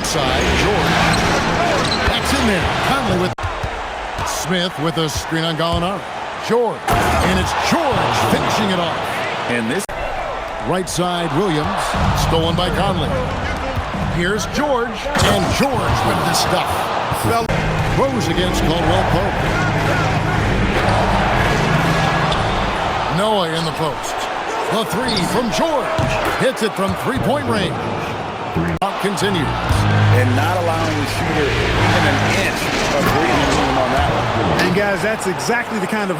outside. George. That's in there. Conley with Smith with a screen on Gallinari. George. And it's George finishing it off. And this right side, Williams. Stolen by Conley. Here's George. And George with the stuff. Rose against Caldwell Pope. Noah in the post. The three from George. Hits it from three-point range. Continues. and not allowing the shooter even an inch of breathing room on that one. And guys, that's exactly the kind of...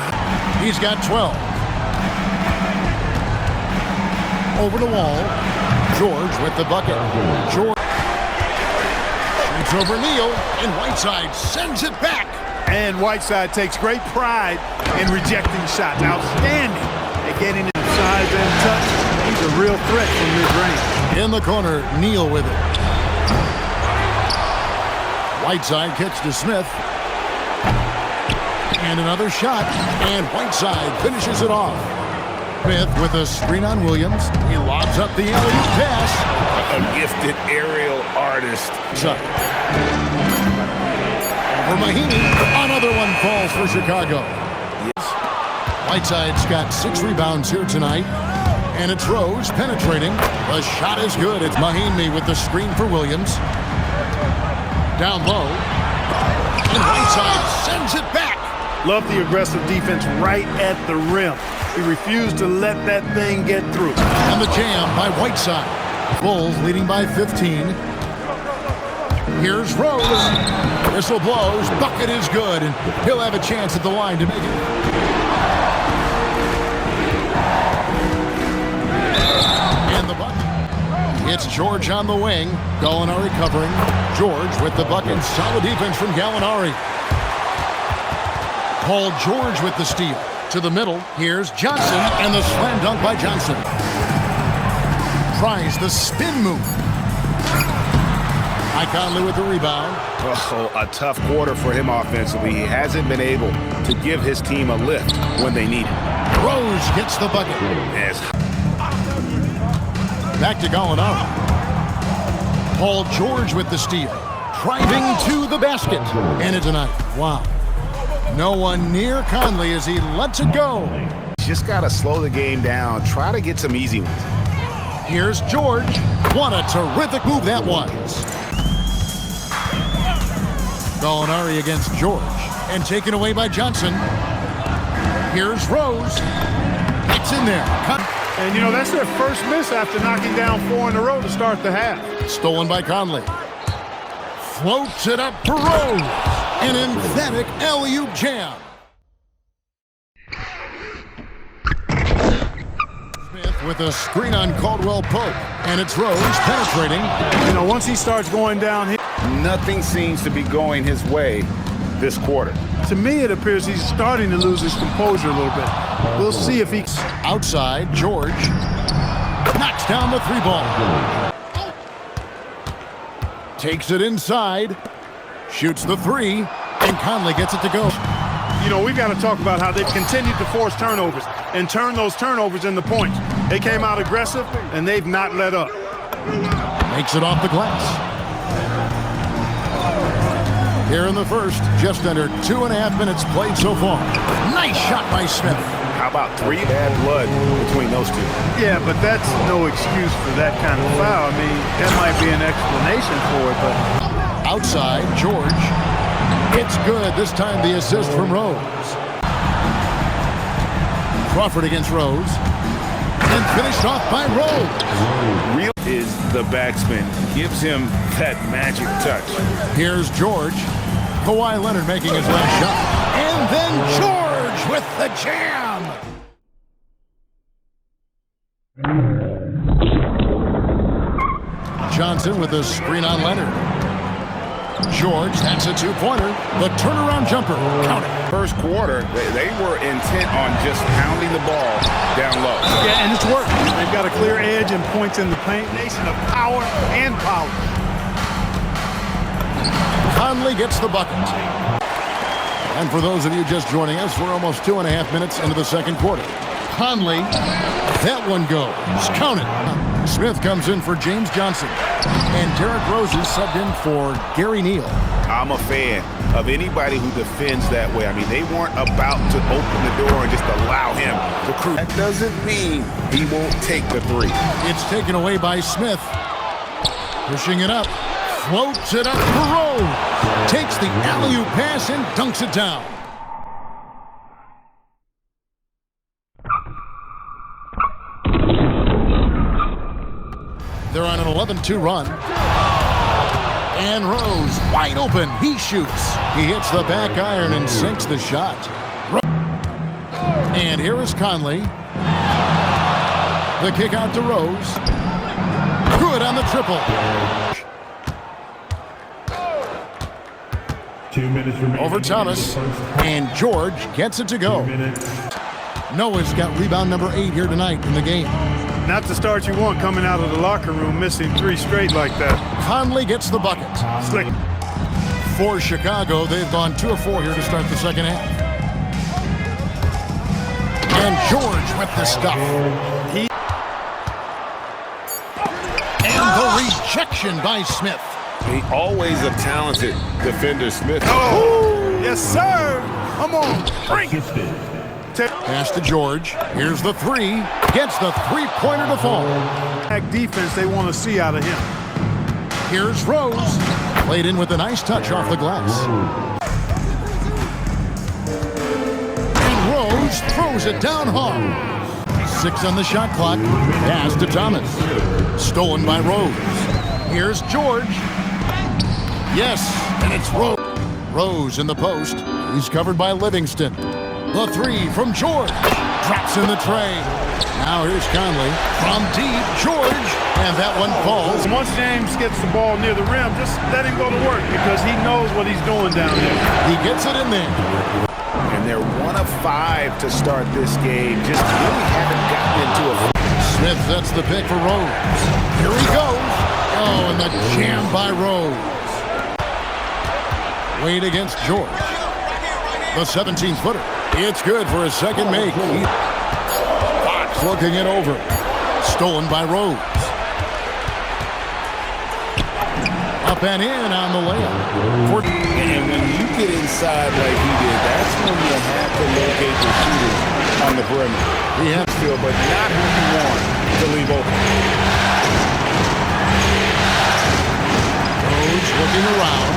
He's got 12. Over the wall. George with the bucket. George shoots over Neal, and Whiteside sends it back. And Whiteside takes great pride in rejecting shots. Outstanding at getting inside and touch. He's a real threat from mid-range. In the corner, Neal with it. Whiteside kicks to Smith. And another shot, and Whiteside finishes it off. Smith with a screen on Williams. He lobs up the alley-oop pass. A gifted aerial artist. For Mahinmi, another one falls for Chicago. Yes. Whiteside's got 6 rebounds here tonight. And it's Rose penetrating. The shot is good. It's Mahinmi with the screen for Williams. Down low. And Whiteside sends it back. Love the aggressive defense right at the rim. He refused to let that thing get through. And the jam by Whiteside. Bulls leading by 15. Here's Rose. Whistle blows. Bucket is good. And he'll have a chance at the line to make it. And the bucket. It's George on the wing. Gallinari covering. George with the bucket. Solid defense from Gallinari. Paul George with the steal. To the middle. Here's Johnson. And the slam dunk by Johnson. Tries the spin move. Conley with the rebound. Oh, a tough quarter for him offensively. He hasn't been able to give his team a lift when they need it. Rose gets the bucket. Yes. Back to Gallinari. Paul George with the steal. Driving to the basket. And it's tonight. Wow. No one near Conley as he lets it go. Just got to slow the game down. Try to get some easy ones. Here's George. What a terrific move that was. Gallinari against George. And taken away by Johnson. Here's Rose. It's in there. Cut. And, you know, that's their first miss after knocking down 4 in a row to start the half. Stolen by Conley. Floats it up for Rose. An emphatic alley-oop jam. Smith with a screen on Caldwell Pope. And it's Rose penetrating. You know, once he starts going down here, nothing seems to be going his way this quarter. to me it appears he's starting to lose his composure a little bit. We'll see if he... Outside, George knocks down the 3-ball. Takes it inside. Shoots the 3. And Conley gets it to go. You know, we've got to talk about how they've continued to force turnovers and turn those turnovers into points. They came out aggressive, and they've not let up. Makes it off the glass. Here in the first, just under 2.5 minutes played so far. Nice shot by Smith. How about 3 bad blood between those two? Yeah, but that's no excuse for that kind of foul. I mean, that might be an explanation for it, but... Outside, George. It's good. This time the assist from Rose. Crawford against Rose. And finished off by Rose. Real is the backspin. Gives him that magic touch. Here's George. Kawhi Leonard making his last shot. And then George with the jam. Johnson with a screen on Leonard. George, that's a 2-pointer. The turnaround jumper. Count it. First quarter, they were intent on just pounding the ball down low. Yeah, and it's working. They've got a clear edge and points in the paint. Nation of power and power. Conley gets the bucket. And for those of you just joining us, we're almost 2.5 minutes into the second quarter. Conley, that one goes. Count it. Smith comes in for James Johnson. And Derrick Rose is subbed in for Gary Neal. I'm a fan of anybody who defends that way. I mean, they weren't about to open the door and just allow him to cruise. That doesn't mean he won't take the three. It's taken away by Smith. Pushing it up. Floats it up for Rose. Takes the alley-oop pass and dunks it down. They're on an 11-2 run. And Rose, wide open. He shoots. He hits the back iron and sinks the shot. And here is Conley. The kick out to Rose. Good on the triple. 2 minutes remaining. Over Thomas. And George gets it to go. Noah's got rebound number 8 here tonight in the game. Not the start you want coming out of the locker room, missing 3 straight like that. Conley gets the bucket. Slick. For Chicago, they've gone 2 of 4 here to start the second half. And George with the stuff. And the rejection by Smith. He always a talented defender, Smith. Oh, yes, sir. Come on, bring it. Pass to George. Here's the 3. Gets the three-pointer to fall. Defense they want to see out of him. Here's Rose. Played in with a nice touch off the glass. And Rose throws it down hard. 6 on the shot clock. Pass to Thomas. Stolen by Rose. Here's George. Yes, and it's Rose. Rose in the post. He's covered by Livingston. The 3 from George. Drops in the tray. Now here's Conley. From deep, George. And that one falls. Once James gets the ball near the rim, just let him go to work because he knows what he's doing down there. He gets it in there. And they're 1 of 5 to start this game. Just really haven't gotten into a... Smith sets the pick for Rose. Here he goes. Oh, and the jam by Rose. Wade against George. The 17-footer. It's good for a second make. Fox working it over. Stolen by Rose. Up and in on the layup. And when you get inside like he did, that's when you have to locate the shooters on the perimeter. He has Field, but not who you want to leave open. Rose looking around.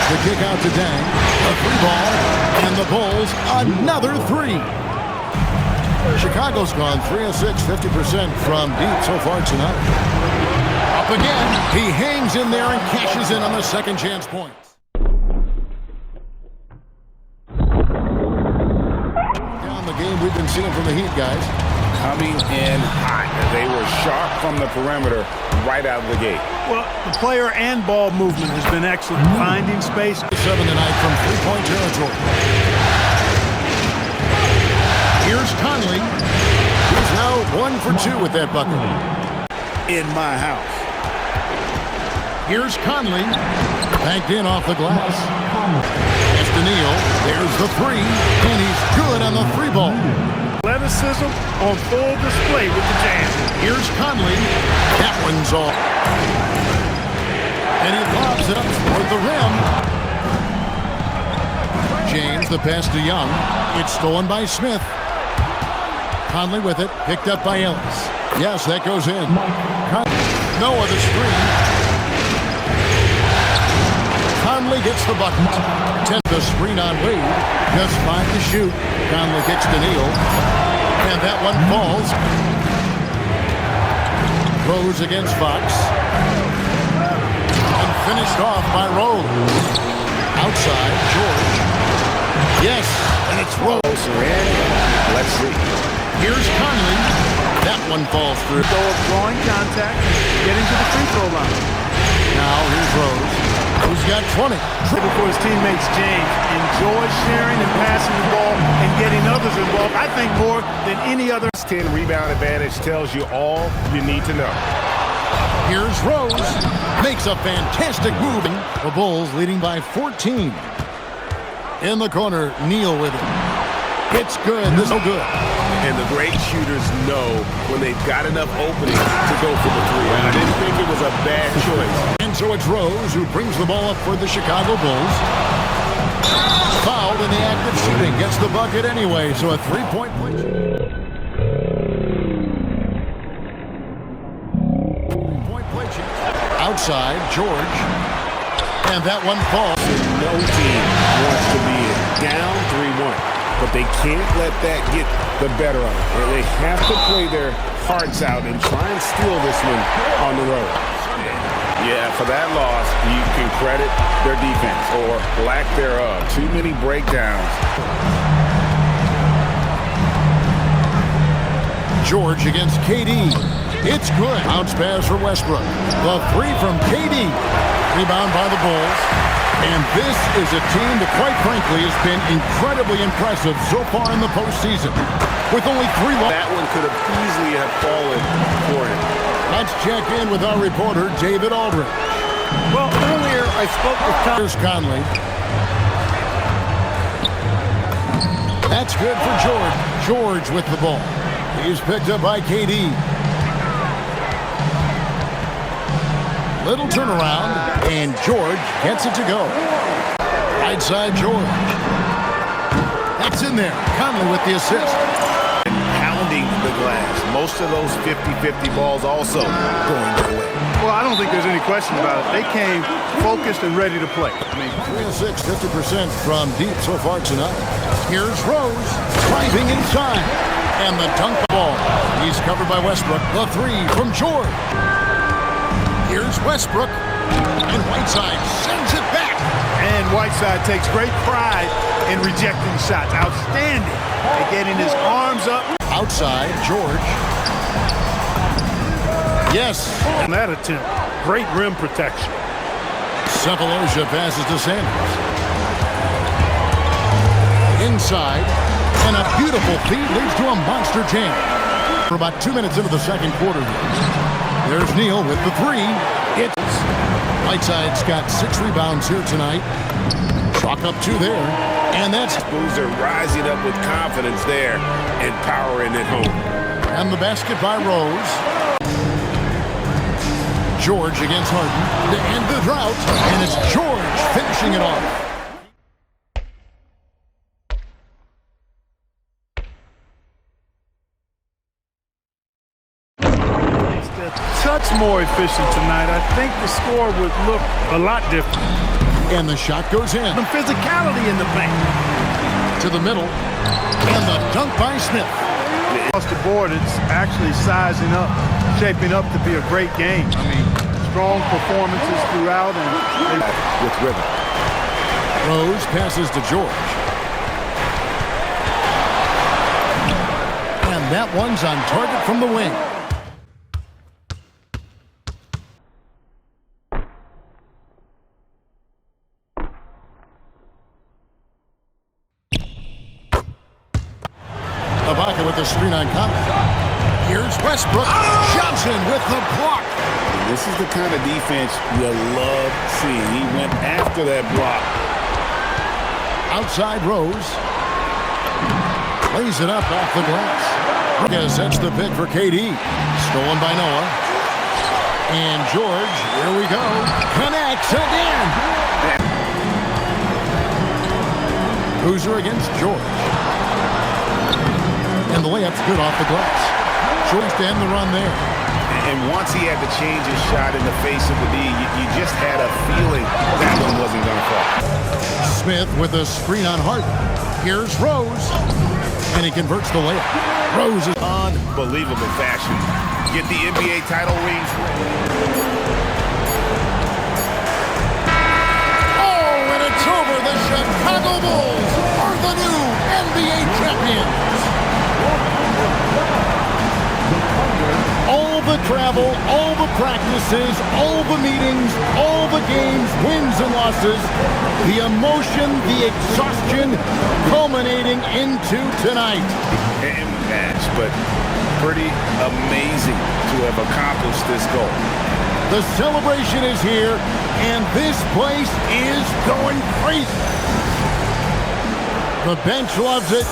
The kick out to Dang. A 3-ball. And the Bulls, another 3. Chicago's gone 3 of 6, 50% from deep so far tonight. Up again. He hangs in there and cashes in on the second chance points. Down the game we've been seeing from the Heat, guys. Coming in hot. They were sharp from the perimeter right out of the gate. Well, the player and ball movement has been excellent. Finding space. 7 tonight from three-point territory. Here's Conley. He's now 1 for 2 with that bucket. In my house. Here's Conley. Banked in off the glass. Pass to Neal. There's the 3. And he's good on the 3-ball. Athleticism on full display with the jam. Here's Conley. That one's off. And he lobs it up toward the rim. James, the pass to Young. It's stolen by Smith. Conley with it. Picked up by Ellis. Yes, that goes in. Noah the screen. Conley gets the bucket. 10 the screen on Wade. Just 5 to shoot. Conley kicks to Neal. And that one falls. Rose against Fox. And finished off by Rose. Outside, George. Yes, and it's Rose. Let's see. Here's Conley. That one falls through. So drawing contact, getting to the free throw line. Now here's Rose, who's got 20. For his teammates, James enjoys sharing and passing the ball and getting others involved. I think more than any other. 10 rebound advantage tells you all you need to know. Here's Rose. Makes a fantastic move. The Bulls leading by 14. In the corner, Neal with it. It's good. This is so good. And the great shooters know when they've got enough opening to go for the three. I didn't think it was a bad choice. And so it's Rose who brings the ball up for the Chicago Bulls. Fouled in the act of shooting. Gets the bucket anyway, so a three-point play. Three-point play chance. Outside, George. And that one falls. No team wants to be down 3-1. But they can't let that get the better of them. They have to play their hearts out and try and steal this one on the road. Yeah, for that loss, you can credit their defense or lack thereof. Too many breakdowns. George against KD. It's good. Bounce pass for Westbrook. The three from KD. Rebound by the Bulls. And this is a team that, quite frankly, has been incredibly impressive so far in the postseason. With only 3 losses. That one could have easily have fallen for him. Let's check in with our reporter, David Aldridge. Well, earlier I spoke with Here's Conley. That's good for George. George with the ball. He's picked up by KD. Little turnaround, and George gets it to go. Right side, George. That's in there. Conley with the assist. Pounding the glass. Most of those 50-50 balls also going their way. Well, I don't think there's any question about it. They came focused and ready to play. 3 of 6, 50% from deep so far tonight. Here's Rose, driving inside. And the dunk ball. He's covered by Westbrook. The three from George. Here's Westbrook, and Whiteside sends it back. And Whiteside takes great pride in rejecting shots. Outstanding at getting his arms up. Outside, George. Yes. On that attempt, great rim protection. Sefolosha passes to Sanders. Inside, and a beautiful feed leads to a monster jam. For about 2 minutes into the second quarter here. There's Neal with the three. It's Whiteside's got 6 rebounds here tonight. Chalk up 2 there. And that's Bulls are rising up with confidence there and powering it home. And the basket by Rose. George against Harden to end the drought. And it's George finishing it off. Touch more efficient tonight. I think the score would look a lot different. And the shot goes in. Some physicality in the paint. To the middle. And the dunk by Smith. Across the board, it's actually sizing up, shaping up to be a great game. I mean, strong performances throughout. And with rhythm. Rose passes to George. And that one's on target from the wing. Ibaka with the screen on Conley. Here's Westbrook. Johnson with the block. This is the kind of defense you love seeing. He went after that block. Outside Rose. Plays it up off the glass. Yes, that's the pick for KD. Stolen by Noah. And George, here we go. Connects again. Boozer against George. And the layup's good off the glass. George to end the run there. And once he had to change his shot in the face of the D, you just had a feeling that one wasn't going to fall. Smith with a screen on Harden. Here's Rose. And he converts the layup. Rose is unbelievable fashion. Get the NBA title rings. Oh, and it's over. The Chicago Bulls are the new NBA champions. All the travel, all the practices, all the meetings, all the games, wins and losses, the emotion, the exhaustion culminating into tonight. And match, but pretty amazing to have accomplished this goal. The celebration is here, and this place is going crazy. The bench loves it.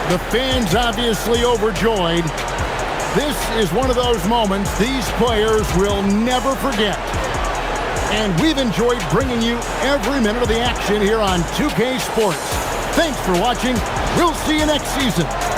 The fans obviously overjoyed. This is one of those moments these players will never forget. And we've enjoyed bringing you every minute of the action here on 2K Sports. Thanks for watching. We'll see you next season.